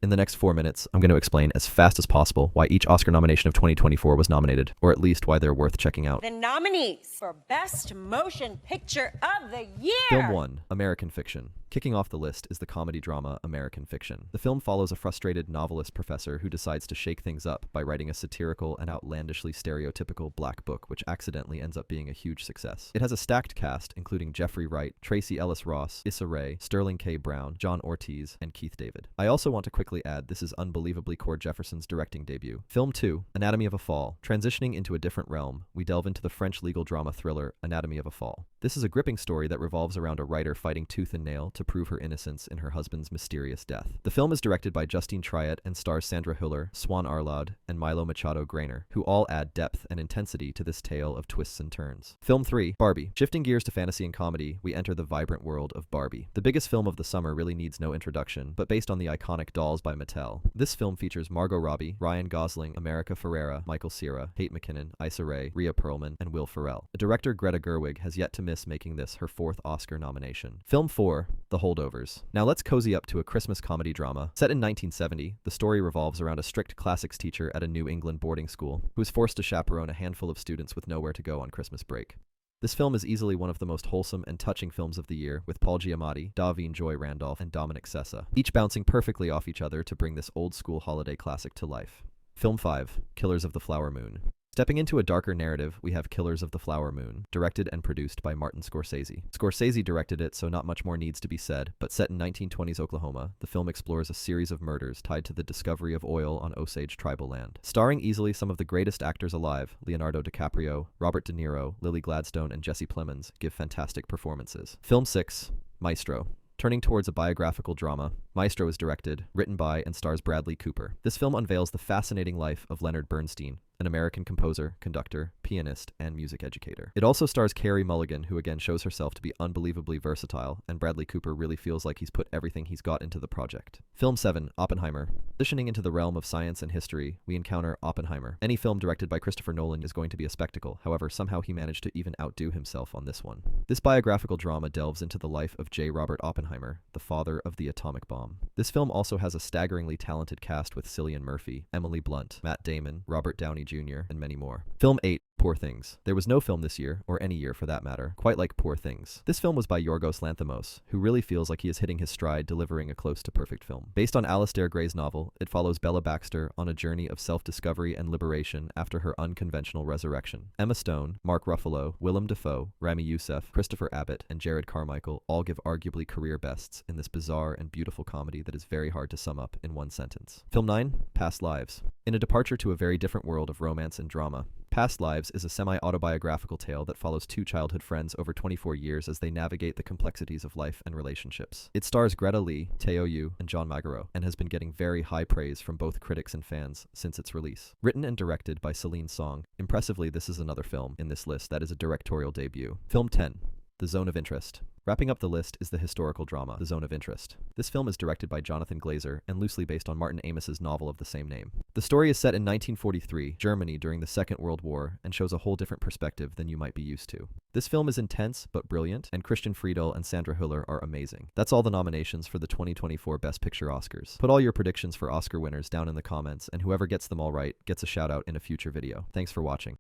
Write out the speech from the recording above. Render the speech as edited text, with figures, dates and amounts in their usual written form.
In the next 4 minutes, I'm going to explain as fast as possible why each Oscar nomination of 2024 was nominated, or at least why they're worth checking out. The nominees for Best Motion Picture of the Year. Film 1, American Fiction. Kicking off the list is the comedy drama American Fiction. The film follows a frustrated novelist professor who decides to shake things up by writing a satirical and outlandishly stereotypical black book, which accidentally ends up being a huge success. It has a stacked cast, including Jeffrey Wright, Tracy Ellis Ross, Issa Rae, Sterling K. Brown, John Ortiz, and Keith David. I also want to quickly add this is unbelievably Cord Jefferson's directing debut. Film 2, Anatomy of a Fall. Transitioning into a different realm, we delve into the French legal drama thriller Anatomy of a Fall. This is a gripping story that revolves around a writer fighting tooth and nail to prove her innocence in her husband's mysterious death. The film is directed by Justine Triet and stars Sandra Hüller, Swan Arlaud, and Milo Machado Grainer, who all add depth and intensity to this tale of twists and turns. Film 3, Barbie. Shifting gears to fantasy and comedy, we enter the vibrant world of Barbie. The biggest film of the summer really needs no introduction, but based on the iconic dolls by Mattel. This film features Margot Robbie, Ryan Gosling, America Ferrera, Michael Cera, Kate McKinnon, Issa Rae, Rhea Perlman, and Will Ferrell. The director Greta Gerwig has yet to miss making this her 4th Oscar nomination. Film 4, The Holdovers. Now let's cozy up to a Christmas comedy drama. Set in 1970, the story revolves around a strict classics teacher at a New England boarding school who is forced to chaperone a handful of students with nowhere to go on Christmas break. This film is easily one of the most wholesome and touching films of the year, with Paul Giamatti, Davine Joy Randolph, and Dominic Sessa, each bouncing perfectly off each other to bring this old-school holiday classic to life. Film 5, Killers of the Flower Moon. Stepping into a darker narrative, we have Killers of the Flower Moon, directed and produced by Martin Scorsese. Scorsese directed it, so not much more needs to be said, but set in 1920s Oklahoma, the film explores a series of murders tied to the discovery of oil on Osage tribal land. Starring easily some of the greatest actors alive, Leonardo DiCaprio, Robert De Niro, Lily Gladstone, and Jesse Plemons give fantastic performances. Film 6, Maestro. Turning towards a biographical drama, Maestro is directed, written by, and stars Bradley Cooper. This film unveils the fascinating life of Leonard Bernstein, an American composer, conductor, pianist, and music educator. It also stars Carey Mulligan, who again shows herself to be unbelievably versatile, and Bradley Cooper really feels like he's put everything he's got into the project. Film 7, Oppenheimer. Transitioning into the realm of science and history, we encounter Oppenheimer. Any film directed by Christopher Nolan is going to be a spectacle, however, somehow he managed to even outdo himself on this one. This biographical drama delves into the life of J. Robert Oppenheimer, the father of the atomic bomb. This film also has a staggeringly talented cast with Cillian Murphy, Emily Blunt, Matt Damon, Robert Downey Jr., and many more. Film 8, Poor Things. There was no film this year, or any year for that matter, quite like Poor Things. This film was by Yorgos Lanthimos, who really feels like he is hitting his stride delivering a close to perfect film. Based on Alistair Gray's novel, it follows Bella Baxter on a journey of self-discovery and liberation after her unconventional resurrection. Emma Stone, Mark Ruffalo, Willem Dafoe, Rami Youssef, Christopher Abbott, and Jared Carmichael all give arguably career bests in this bizarre and beautiful comedy that is very hard to sum up in one sentence. Film 9, Past Lives. In a departure to a very different world of romance and drama, Past Lives is a semi-autobiographical tale that follows 2 childhood friends over 24 years as they navigate the complexities of life and relationships. It stars Greta Lee, Teo Yu, and John Magaro, and has been getting very high praise from both critics and fans since its release. Written and directed by Celine Song, impressively this is another film in this list that is a directorial debut. Film 10, The Zone of Interest. Wrapping up the list is the historical drama, The Zone of Interest. This film is directed by Jonathan Glazer and loosely based on Martin Amis's novel of the same name. The story is set in 1943, Germany during the Second World War, and shows a whole different perspective than you might be used to. This film is intense but brilliant, and Christian Friedel and Sandra Hüller are amazing. That's all the nominations for the 2024 Best Picture Oscars. Put all your predictions for Oscar winners down in the comments, and whoever gets them all right gets a shout out in a future video. Thanks for watching.